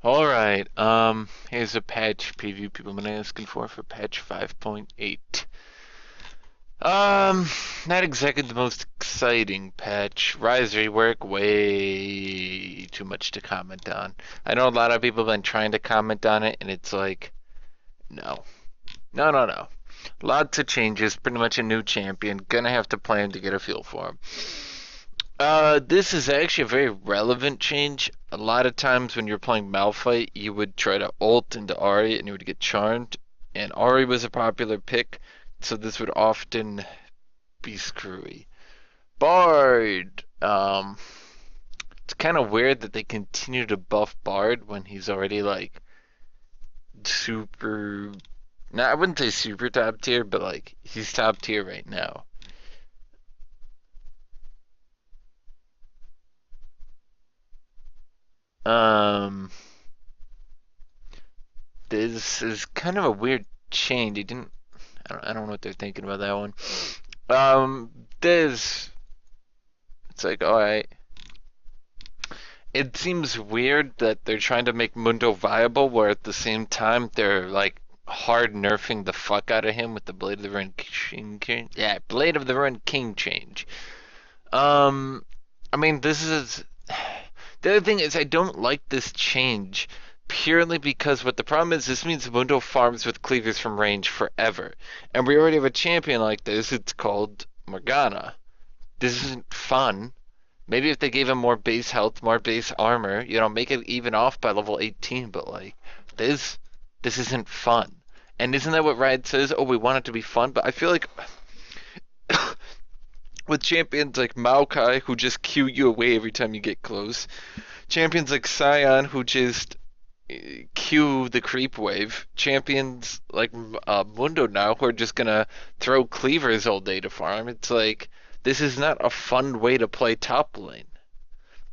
Alright, here's a patch preview people have been asking for patch 5.8. Not exactly the most exciting patch. Rise rework, way too much to comment on. I know a lot of people have been trying to comment on it, and it's like, no. No, no, no. Lots of changes, pretty much a new champion. Gonna have to plan to get a feel for him. This is actually a very relevant change. A lot of times when you're playing Malphite, you would try to ult into Ahri and you would get charmed. And Ahri was a popular pick, so this would often be screwy. Bard. It's kind of weird that they continue to buff Bard when he's already like super. No, I wouldn't say super top tier, but like he's top tier right now. Um, this is kind of a weird change. They didn't. I don't know what they're thinking about that one. This. It's like, all right. It seems weird that they're trying to make Mundo viable, where at the same time they're like hard nerfing the fuck out of him with the Blade of the Ruined King. Yeah, Blade of the Ruined King change. Um, I mean, this is the other thing is I don't like this change purely because what the problem is, this means Mundo farms with cleavers from range forever. And we already have a champion like this, it's called Morgana. This isn't fun. Maybe if they gave him more base health, more base armor, make it even off by level 18, but like this this isn't fun. And isn't that what Riot says? Oh, we want it to be fun, but I feel like with champions like Maokai who just Q you away every time you get close, champions like Sion who just cue the creep wave. Champions like Mundo now who are just gonna throw cleavers all day to farm. It's like this is not a fun way to play top lane,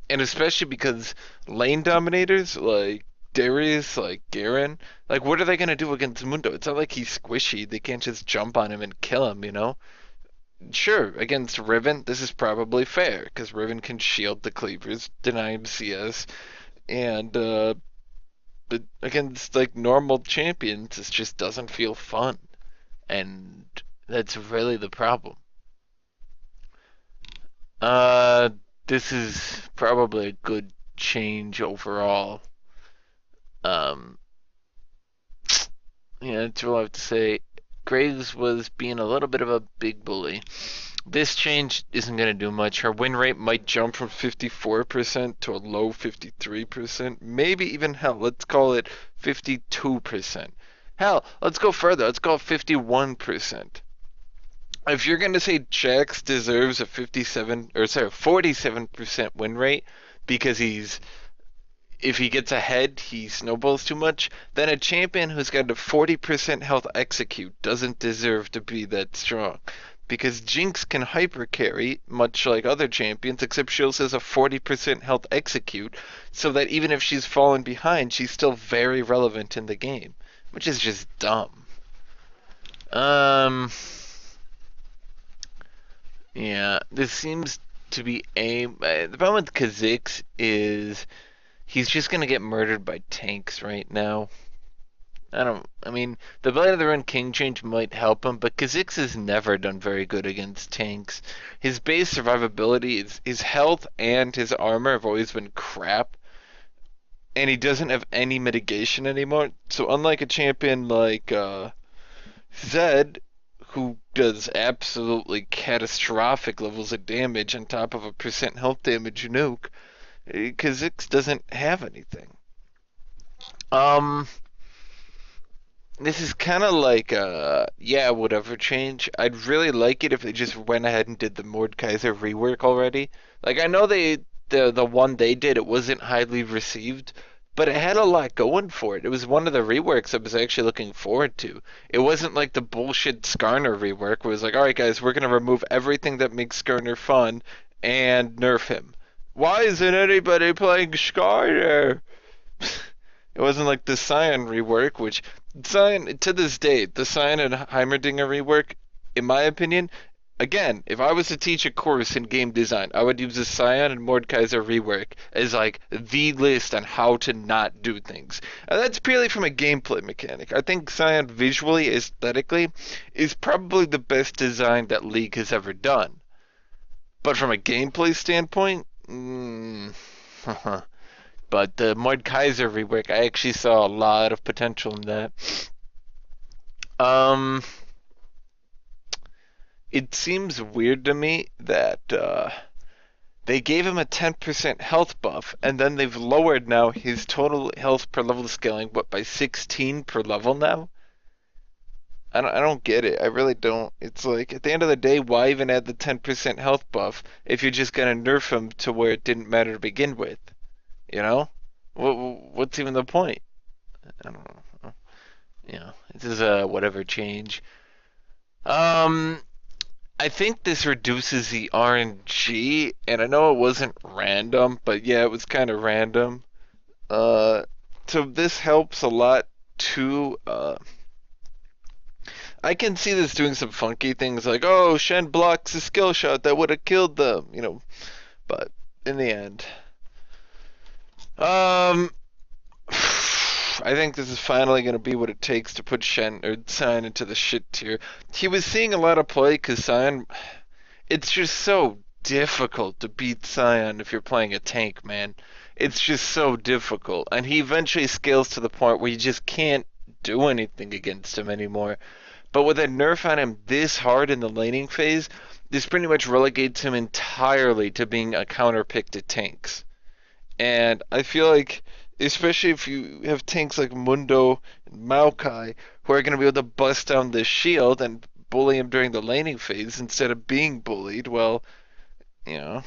and especially because lane dominators like Darius, like Garen, like what are they gonna do against Mundo? It's not like he's squishy. They can't just jump on him and kill him. Sure, against Riven, this is probably fair because Riven can shield the cleavers, deny him CS, and but against like normal champions, it just doesn't feel fun, and that's really the problem. Uh, this is probably a good change overall. Um, yeah, that's all I have to say. Graves was being a little bit of a big bully. This change isn't going to do much. Her win rate might jump from 54% to a low 53%. Maybe even hell, let's call it 52%. Hell, let's go further. Let's go 51%. If you're going to say Jax deserves a 47% win rate because if he gets ahead, he snowballs too much, then a champion who's got a 40% health execute doesn't deserve to be that strong. Because Jinx can hyper carry, much like other champions, except she also has a 40% health execute, so that even if she's fallen behind, she's still very relevant in the game, which is just dumb. Um, yeah, this seems to be the problem with Kha'Zix is he's just gonna get murdered by tanks right now. I mean, the Blade of the Ruined King change might help him, but Kha'Zix has never done very good against tanks. His base survivability is his health and his armor have always been crap, and he doesn't have any mitigation anymore. So unlike a champion like Zed, who does absolutely catastrophic levels of damage on top of a percent health damage nuke, Kha'Zix doesn't have anything. Um, this is kind of like yeah, whatever change. I'd really like it if they just went ahead and did the Mordekaiser rework already. Like I know the one they did it wasn't highly received, but it had a lot going for it. It was one of the reworks I was actually looking forward to. It wasn't like the bullshit Skarner rework where it was like, all right guys, we're gonna remove everything that makes Skarner fun and nerf him. Why isn't anybody playing Skarner? It wasn't like the Sion rework, which Sion to this day, the Sion and Heimerdinger rework, in my opinion, Again, if I was to teach a course in game design, I would use the Scion and Mordekaiser rework as like the list on how to not do things. And that's purely from a gameplay mechanic. I think Scion visually, aesthetically, is probably the best design that League has ever done. But from a gameplay standpoint, but the Mordekaiser rework, I actually saw a lot of potential in that. Um, it seems weird to me that they gave him a 10% health buff, and then they've lowered now his total health per level scaling, but by 16 per level now? I don't get it. I really don't. It's like, at the end of the day, why even add the 10% health buff if you're just gonna nerf him to where it didn't matter to begin with? You know? What's even the point? I don't know. This is a whatever change. Um, I think this reduces the RNG, and I know it wasn't random, but yeah, it was kind of random. Uh, so this helps a lot too. I can see this doing some funky things like, oh, Shen blocks a skill shot that would have killed them. But in the end, um, I think this is finally going to be what it takes to put Shen or Sion into the shit tier. He was seeing a lot of play because Sion, it's just so difficult to beat Sion if you're playing a tank, man. It's just so difficult. And he eventually scales to the point where you just can't do anything against him anymore. But with a nerf on him this hard in the laning phase, this pretty much relegates him entirely to being a counter pick to tanks. And I feel like, especially if you have tanks like Mundo and Maokai, who are going to be able to bust down this shield and bully him during the laning phase instead of being bullied, well, you know,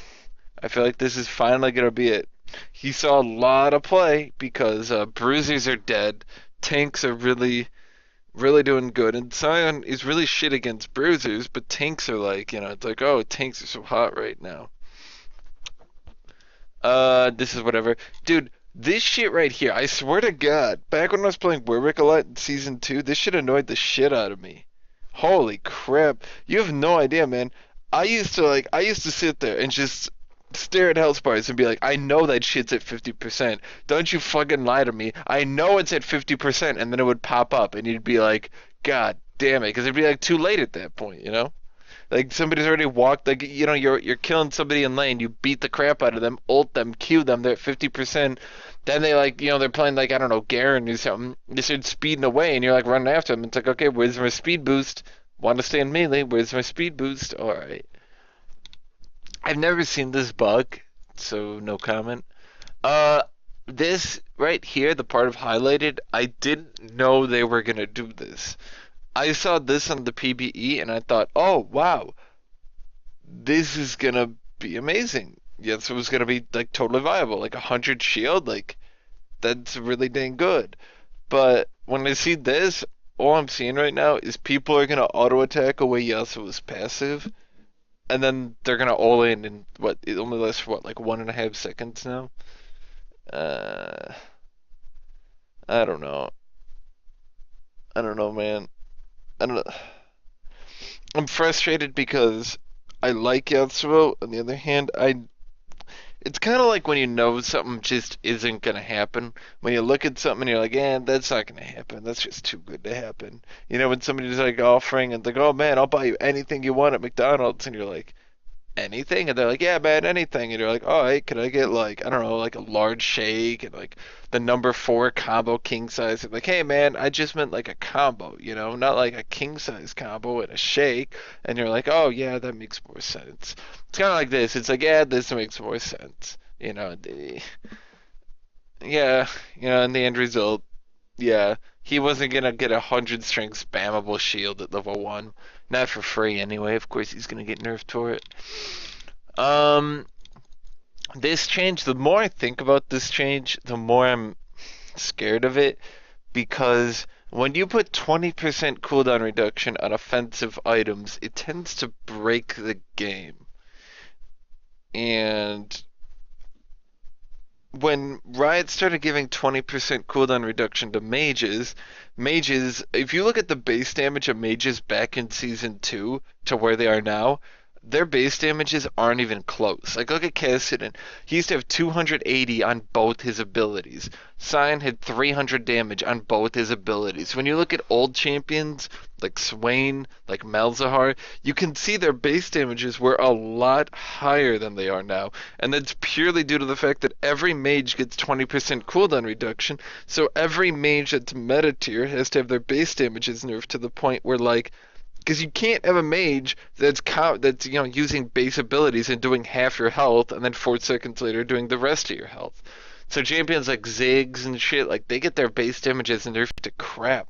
I feel like this is finally going to be it. He saw a lot of play because bruisers are dead, tanks are really doing good, and Sion is really shit against bruisers, but tanks are like, it's like, oh, tanks are so hot right now. This is whatever. Dude, this shit right here, I swear to God, back when I was playing Warwick a lot in Season 2, this shit annoyed the shit out of me. Holy crap. You have no idea, man. I used to sit there and just stare at health bars and be like, I know that shit's at 50%. Don't you fucking lie to me. I know it's at 50%, and then it would pop up, and you'd be like, God damn it, because it'd be like too late at that point. Like somebody's already walked, like you're killing somebody in lane, you beat the crap out of them, ult them, Q them, they're at 50%. Then they like they're playing like I don't know Garen or something. They start speeding away, and you're like running after them. It's like, okay, where's my speed boost? Want to stay in melee? Where's my speed boost? All right. I've never seen this bug, so no comment. Uh, this right here, the part of highlighted, I didn't know they were gonna do this. I saw this on the PBE and I thought, oh wow, this is gonna be amazing. Yes, it was gonna be like totally viable, like 100 shield, like that's really dang good. But when I see this, all I'm seeing right now is people are gonna auto attack away Yasuo's passive, and then they're gonna all in what it only lasts for what like 1.5 seconds now. Uh, I don't know. I don't know, man. I don't know. I'm frustrated because I like Yasuo. On the other hand, it's kind of like when you know something just isn't gonna happen. When you look at something and you're like, that's not gonna happen. That's just too good to happen. When somebody's like offering and like, oh man, I'll buy you anything you want at McDonald's, and you're like, anything? And they're like, yeah, man, anything. And you're like, oh, hey, can I get like, I don't know, like a large shake and like the number four combo king size? And like, hey, man, I just meant like a combo, not like a king size combo and a shake. And you're like, oh, yeah, that makes more sense. It's kind of like this. It's like, yeah, this makes more sense. Yeah, and the end result, yeah, he wasn't gonna get 100 strength spammable shield at level 1. Not for free anyway. Of course he's gonna get nerfed for it. Um, this change, the more I think about this change, the more I'm scared of it, because when you put 20% cooldown reduction on offensive items, it tends to break the game. And when Riot started giving 20% cooldown reduction to mages, if you look at the base damage of mages back in Season 2 to where they are now, their base damages aren't even close. Like, look at Cassidy. He used to have 280 on both his abilities. Sion had 300 damage on both his abilities. When you look at old champions like Swain, like Malzahar, you can see their base damages were a lot higher than they are now. And that's purely due to the fact that every mage gets 20% cooldown reduction, so every mage that's meta tier has to have their base damages nerfed to the point where, like, because you can't have a mage that's using base abilities and doing half your health, and then 4 seconds later doing the rest of your health. So champions like Ziggs and shit, like, they get their base damages and nerfed to crap.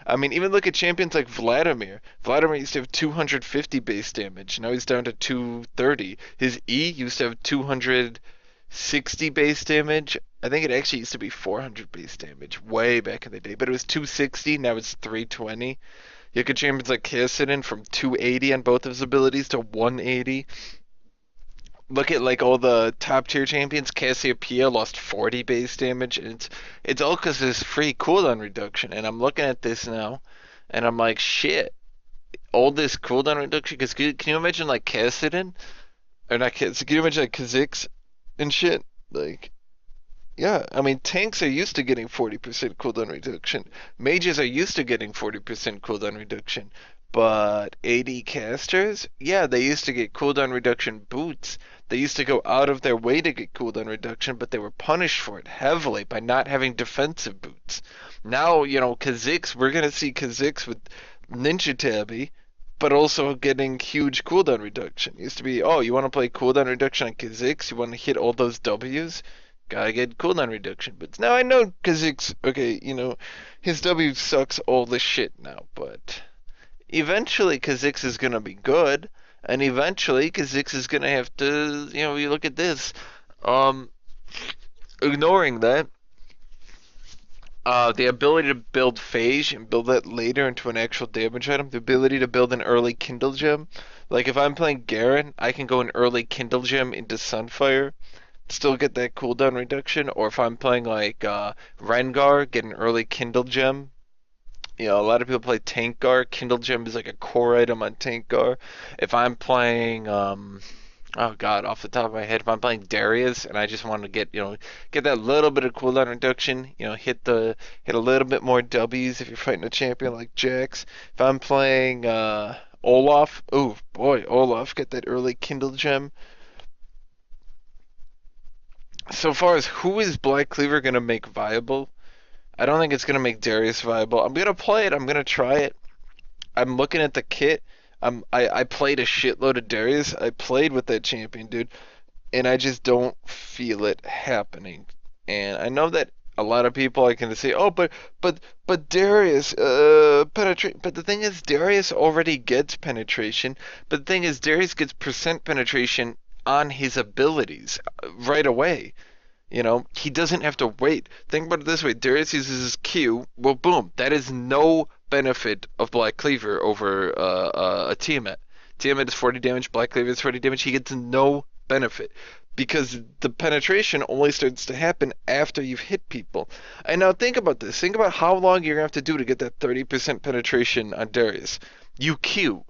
I mean, even look at champions like Vladimir. Vladimir used to have 250 base damage. Now he's down to 230. His E used to have 260 base damage. I think it actually used to be 400 base damage way back in the day, but it was 260. Now it's 320. You get champions like Cassidy from 280 on both of his abilities to 180. Look at, like, all the top tier champions. Cassiopeia lost 40 base damage, and it's all because of this free cooldown reduction. And I'm looking at this now, and I'm like, shit, all this cooldown reduction. Because can you imagine, like, Cassidy, or not Cassidy? Can you imagine, like, Kha'Zix and shit? Like, yeah, I mean, tanks are used to getting 40% cooldown reduction. Mages are used to getting 40% cooldown reduction. But AD casters, yeah, they used to get cooldown reduction boots. They used to go out of their way to get cooldown reduction, but they were punished for it heavily by not having defensive boots. Now, Kha'Zix, we're going to see Kha'Zix with Ninja Tabby, but also getting huge cooldown reduction. It used to be, oh, you want to play cooldown reduction on Kha'Zix? You want to hit all those W's? Gotta get cooldown reduction. But now I know Kha'Zix, okay, his W sucks all this shit now, but eventually Kha'Zix is gonna be good, and eventually Kha'Zix is gonna have to, you look at this. Um, Ignoring that, the ability to build Phage and build that later into an actual damage item, the ability to build an early Kindle Gem. Like, if I'm playing Garen, I can go an early Kindle Gem into Sunfire, still get that cooldown reduction, or if I'm playing like Rengar, get an early Kindle Gem. A lot of people play Tankgar. Kindle Gem is like a core item on Tankgar. If I'm playing, oh god, off the top of my head, if I'm playing Darius and I just want to get that little bit of cooldown reduction, hit a little bit more W's if you're fighting a champion like Jax. If I'm playing Olaf, oh boy, Olaf, get that early Kindle Gem. So far as who is Black Cleaver going to make viable, I don't think it's going to make Darius viable. I'm going to play it. I'm going to try it. I'm looking at the kit. I played a shitload of Darius. I played with that champion, dude, and I just don't feel it happening. And I know that a lot of people are going to say, "Oh, but Darius penetrate." But the thing is, Darius already gets penetration. But the thing is, Darius gets percent penetration on his abilities right away. He doesn't have to wait. Think about it this way. Darius uses his Q. Well, boom. That is no benefit of Black Cleaver over a Tiamat. Tiamat is 40 damage. Black Cleaver is 40 damage. He gets no benefit because the penetration only starts to happen after you've hit people. And now think about this. Think about how long you're going to have to do to get that 30% penetration on Darius. You Q.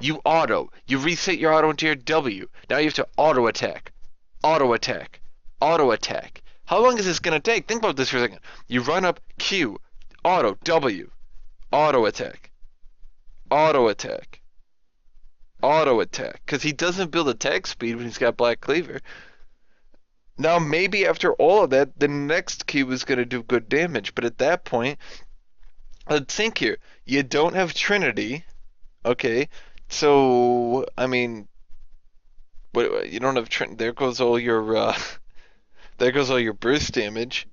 You auto. You reset your auto into your W. Now you have to auto attack. Auto attack. Auto attack. How long is this going to take? Think about this for a second. You run up Q. Auto. W. Auto attack. Auto attack. Auto attack. Because he doesn't build attack speed when he's got Black Cleaver. Now maybe after all of that, the next Q is going to do good damage. But at that point, let's think here. You don't have Trinity. Okay. So, I mean, you don't have Trinity. There goes all your burst damage.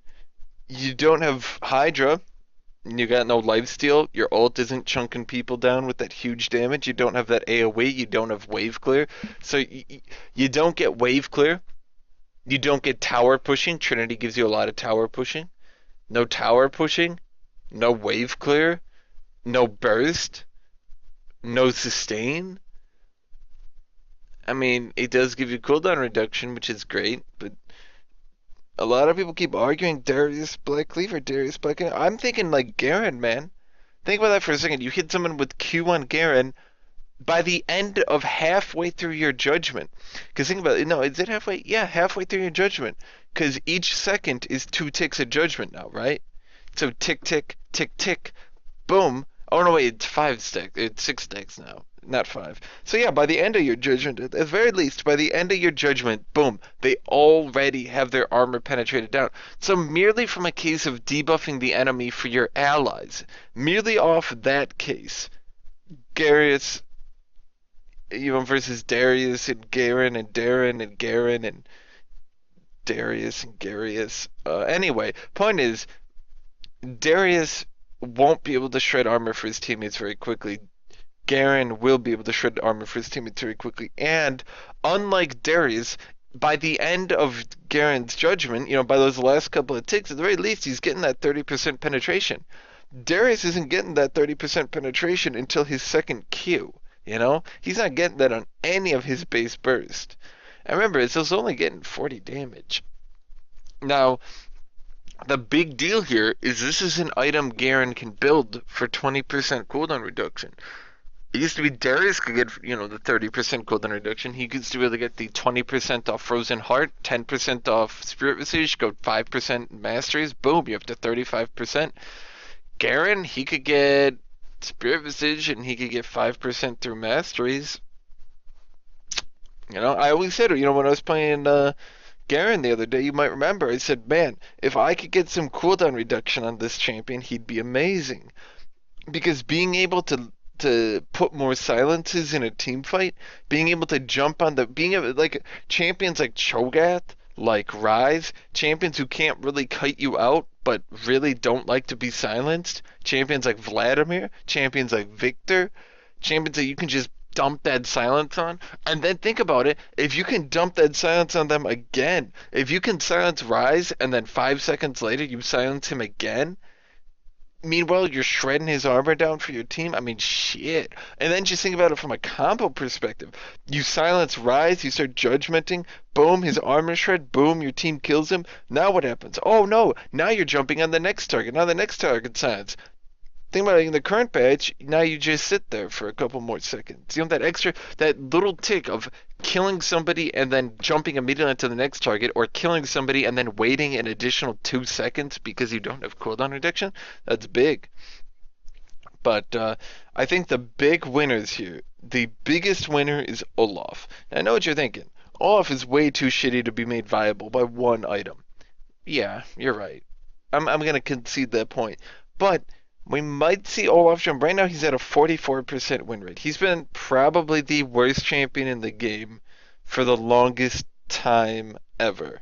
You don't have Hydra. You got no lifesteal. Your ult isn't chunking people down with that huge damage. You don't have that AoE. You don't have wave clear. So you don't get wave clear. You don't get tower pushing. Trinity gives you a lot of tower pushing. No tower pushing. No wave clear. No burst. No sustain. I mean, it does give you cooldown reduction, which is great, but A lot of people keep arguing Darius Black Cleaver, Darius Black Cleaver. I'm thinking like Garen, man. Think about that for a second. You hit someone with Q on Garen by the end of halfway through your judgment. Because think about it. No, is it halfway? Yeah, halfway through your judgment. Because each second is 2 ticks of judgment now, right? So tick, tick, tick, tick, boom. Oh no, wait, it's 5 stacks. It's 6 stacks now, not 5. So yeah, by the end of your judgment, at the very least, by the end of your judgment, boom, they already have their armor penetrated down. So merely from a case of debuffing the enemy for your allies, merely off that case, Garius, versus Darius and Garen and Daren and Garen and Darius and Garius. Anyway, point is, Darius won't be able to shred armor for his teammates very quickly. Garen will be able to shred armor for his teammates very quickly. And unlike Darius, by the end of Garen's judgment, by those last couple of ticks, at the very least, he's getting that 30% penetration. Darius isn't getting that 30% penetration until his second Q. He's not getting that on any of his base burst. And remember, it's also only getting 40 damage. Now, the big deal here is this is an item Garen can build for 20% cooldown reduction. It used to be Darius could get, the 30% cooldown reduction. He used to be able to get the 20% off Frozen Heart, 10% off Spirit Visage, go 5% Masteries, boom, you have to 35%. Garen, he could get Spirit Visage and he could get 5% through Masteries. I always said, when I was playing Garen the other day, you might remember, I said, man, if I could get some cooldown reduction on this champion, he'd be amazing. Because being able to put more silences in a team fight, being able to jump on like champions like Cho'Gath, like Rise, champions who can't really kite you out, but really don't like to be silenced, champions like Vladimir, champions like Victor, champions that you can just dump that silence on. And then think about it, if you can dump that silence on them again, if you can silence Rise and then 5 seconds later you silence him again, meanwhile you're shredding his armor down for your team, I mean, shit. And then just think about it from a combo perspective. You silence Rise, you start judgmenting, boom, his armor shred, boom, your team kills him. Now what happens? Oh no, now you're jumping on the next target. Now the next target silence. Think about it, in the current patch, now you just sit there for a couple more seconds. That little tick of killing somebody and then jumping immediately to the next target, or killing somebody and then waiting an additional 2 seconds because you don't have cooldown reduction, that's big. But I think the big winners here, the biggest winner is Olaf. Now, I know what you're thinking. Olaf is way too shitty to be made viable by one item. Yeah, you're right. I'm going to concede that point. But we might see Olaf jump. Right now he's at a 44% win rate. He's been probably the worst champion in the game for the longest time ever.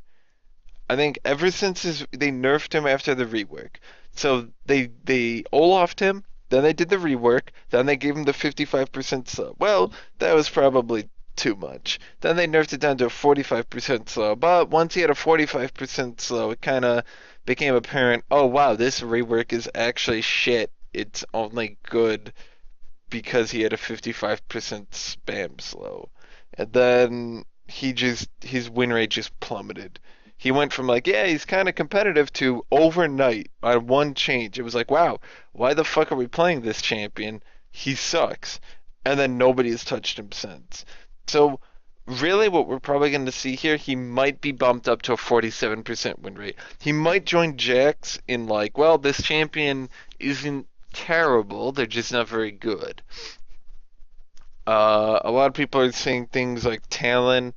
I think ever since they nerfed him after the rework. So they Olafed him, then they did the rework, then they gave him the 55% slow. Well, that was probably too much. Then they nerfed it down to a 45% slow. But once he had a 45% slow, it kind of became apparent, oh wow, this rework is actually shit. It's only good because he had a 55% spam slow. And then his win rate just plummeted. He went from like, yeah, he's kind of competitive to overnight on one change. It was like, wow, why the fuck are we playing this champion? He sucks. And then nobody has touched him since. So really what we're probably going to see here, he might be bumped up to a 47% win rate. He might join Jax in like, well, this champion isn't terrible, they're just not very good. A lot of people are saying things like Talon,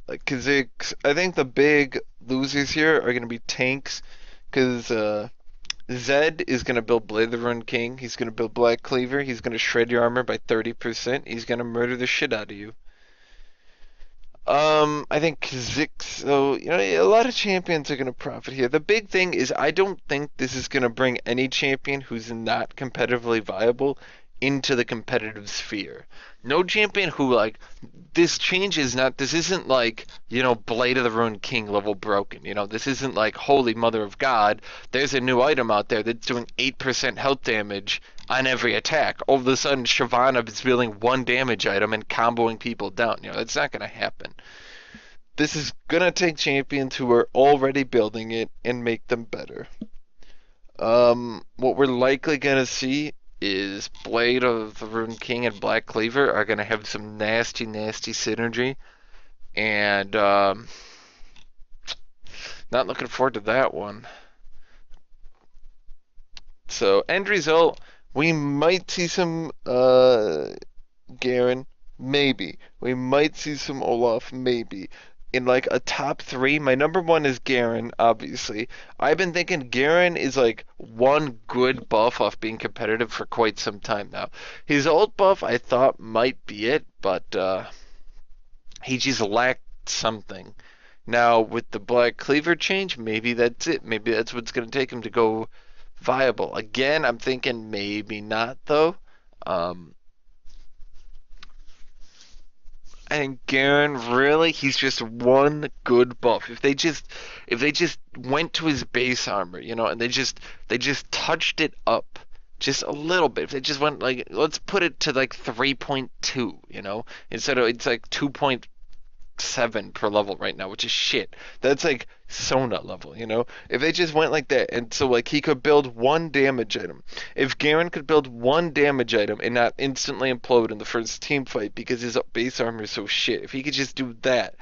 like Kha'Zix. I think the big losers here are going to be tanks, because Zed is going to build Blade of the Ruined King, he's going to build Black Cleaver, he's going to shred your armor by 30%, he's going to murder the shit out of you. I think Kha'Zix, so, a lot of champions are going to profit here. The big thing is I don't think this is going to bring any champion who's not competitively viable into the competitive sphere. No champion who, like, this isn't like, Blade of the Ruined King level broken. This isn't like Holy Mother of God. There's a new item out there that's doing 8% health damage on every attack. All of a sudden, Shyvana is dealing 1 damage item and comboing people down. That's not going to happen. This is gonna take champions who are already building it and make them better. What we're likely gonna see is Blade of the Rune King and Black Cleaver are gonna have some nasty, nasty synergy, and not looking forward to that one. So end result, we might see some Garen, maybe. We might see some Olaf, maybe. In like a top three, my number one is Garen, obviously. I've been thinking Garen is like one good buff off being competitive for quite some time now. His old buff I thought might be it, but he just lacked something. Now with the Black Cleaver change, maybe that's it. Maybe that's what's going to take him to go viable. Again, I'm thinking maybe not though. Um, I think Garen really he's just one good buff. If they just went to his base armor, and they just touched it up just a little bit. If they just went like let's put it to like 3.2, instead of it's like 2.7 per level right now, which is shit. That's like Sona level. If they just went like that, and so like he could build one damage item. If Garen could build one damage item and not instantly implode in the first team fight because his base armor is so shit, if he could just do that,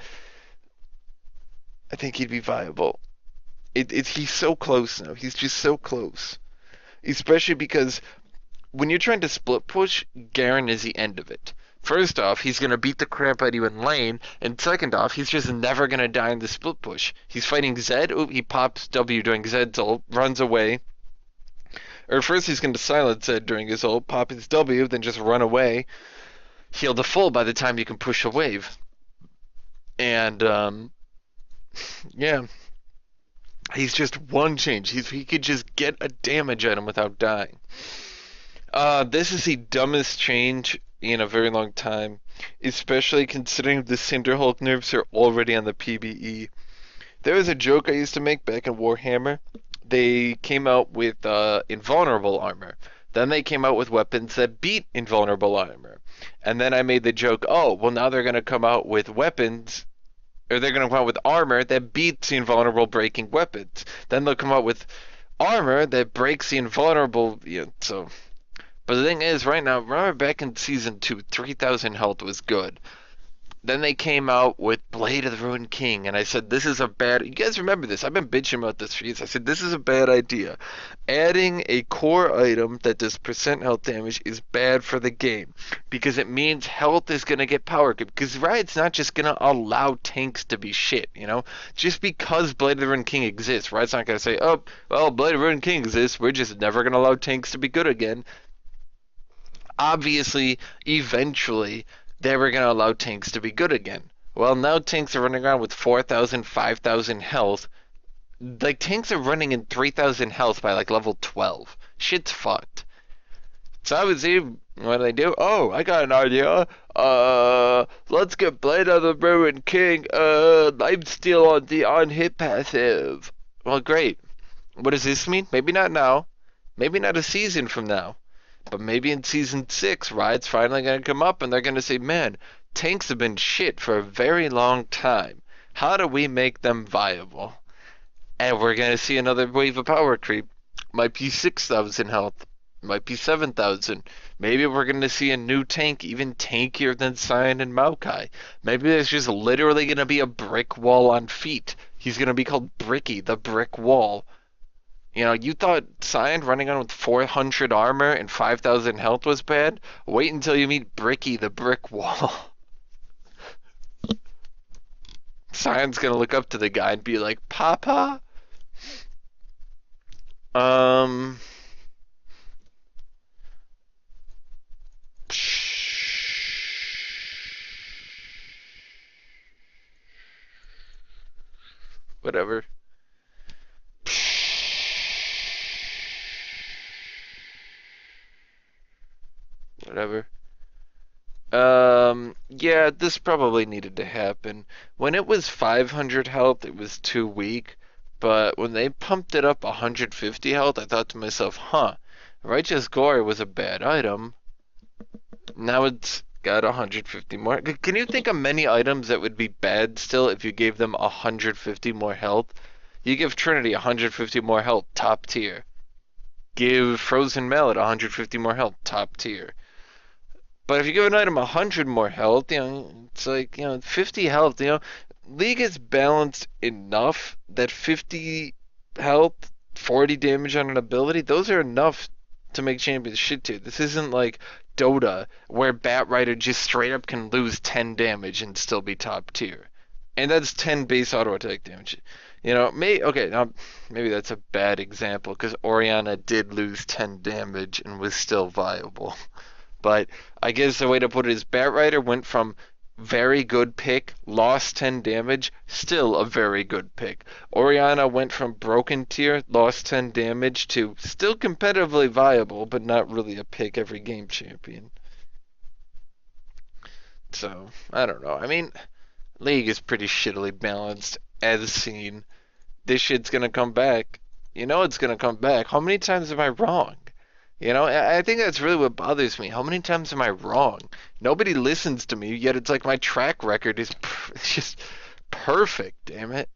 I think he'd be viable. He's so close now. He's just so close. Especially because when you're trying to split push, Garen is the end of it. First off, he's going to beat the crap out of you in lane, and second off, he's just never going to die in the split push. He's fighting Zed, he pops W during Zed's ult, runs away. Or first he's going to silence Zed during his ult, pop his W, then just run away, heal to full by the time you can push a wave. And, yeah, he's just one change. He could just get a damage item without dying. This is the dumbest change in a very long time, especially considering the Cinderhulk nerfs are already on the PBE. There was a joke I used to make back in Warhammer. They came out with invulnerable armor. Then they came out with weapons that beat invulnerable armor. And then I made the joke, oh, well now they're going to come out with weapons, or they're going to come out with armor that beats the invulnerable breaking weapons. Then they'll come out with armor that breaks the invulnerable, so... But the thing is, right now, remember back in Season 2, 3,000 health was good. Then they came out with Blade of the Ruined King, and I said, this is a bad... You guys remember this. I've been bitching about this for years. I said, this is a bad idea. Adding a core item that does percent health damage is bad for the game, because it means health is going to get power creep. Because Riot's not just going to allow tanks to be shit, Just because Blade of the Ruined King exists, Riot's not going to say, oh, well, Blade of the Ruined King exists, we're just never going to allow tanks to be good again. Obviously, eventually, they were going to allow tanks to be good again. Well, now tanks are running around with 4,000, 5,000 health. Like, tanks are running in 3,000 health by, like, level 12. Shit's fucked. So obviously, what do they do? Oh, I got an idea. Let's get Blade of the Ruined King, lifesteal on the on-hit passive. Well, great. What does this mean? Maybe not now. Maybe not a season from now. But maybe in Season 6, Riot's finally going to come up and they're going to say, man, tanks have been shit for a very long time. How do we make them viable? And we're going to see another wave of power creep. Might be 6,000 health. Might be 7,000. Maybe we're going to see a new tank even tankier than Sion and Maokai. Maybe there's just literally going to be a brick wall on feet. He's going to be called Bricky, the Brick Wall. You thought Sion running on with 400 armor and 5,000 health was bad? Wait until you meet Bricky, the Brick Wall. Sion's gonna look up to the guy and be like, Papa? Um... Whatever. Whatever. Yeah, this probably needed to happen. When it was 500 health, it was too weak. But when they pumped it up 150 health, I thought to myself, huh, Righteous Gore was a bad item. Now it's Got 150 more. Can you think of many items that would be bad still if you gave them 150 more health? You give Trinity 150 more health, top tier. Give Frozen Mallet 150 more health, top tier. But if you give an item 100 more health, it's like, 50 health, League is balanced enough that 50 health, 40 damage on an ability, those are enough to make champions shit tier. This isn't like Dota, where Batrider just straight up can lose 10 damage and still be top tier. And that's 10 base auto attack damage. Okay, now maybe that's a bad example because Orianna did lose 10 damage and was still viable. But I guess the way to put it is Batrider went from very good pick, lost 10 damage, still a very good pick. Orianna went from broken tier, lost 10 damage, to still competitively viable, but not really a pick every game champion. So, I don't know. I mean, League is pretty shittily balanced, as seen. This shit's gonna come back. You know it's gonna come back. How many times am I wrong? I think that's really what bothers me. How many times am I wrong? Nobody listens to me, yet it's like my track record is it's just perfect, damn it.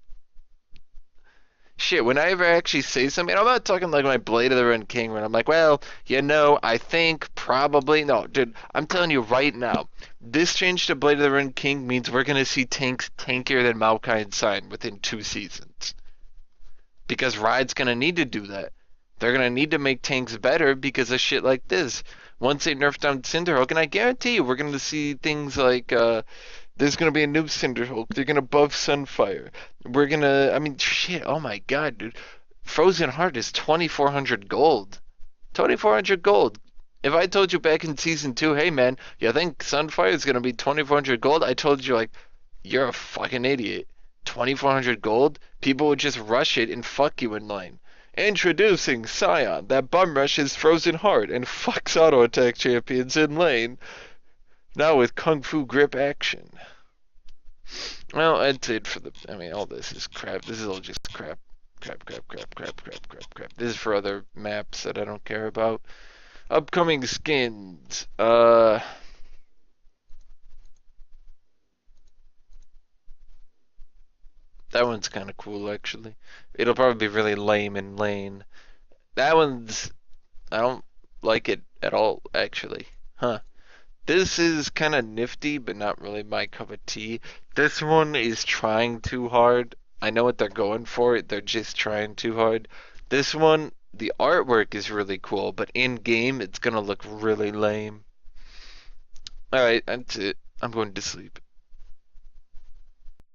Shit, when I ever actually say something, I'm not talking like my Blade of the Run King when I'm like, well, I think, probably. No, dude, I'm telling you right now, this change to Blade of the Run King means we're going to see tanks tankier than Maokai and Sign within 2 seasons. Because Riot's going to need to do that. They're going to need to make tanks better because of shit like this. Once they nerf down Cinderhulk, and I guarantee you we're going to see things like there's going to be a new Cinderhulk. They're going to buff Sunfire. We're going to, I mean, shit, oh my god, dude. Frozen Heart is 2,400 gold. 2,400 gold. If I told you back in Season 2, hey man, you think Sunfire is going to be 2,400 gold? I told you, like, you're a fucking idiot. 2,400 gold? People would just rush it and fuck you in lane. Introducing Scion, that bum rushes Frozen Heart and fucks auto attack champions in lane. Now with Kung Fu grip action. Well, that's it for all this is crap. This is all just crap. Crap. This is for other maps that I don't care about. Upcoming skins. That one's kind of cool, actually. It'll probably be really lame in lane. That one's... I don't like it at all, actually. Huh. This is kind of nifty, but not really my cup of tea. This one is trying too hard. I know what they're going for. They're just trying too hard. This one, the artwork is really cool, but in-game, it's gonna look really lame. Alright, that's it. I'm going to sleep.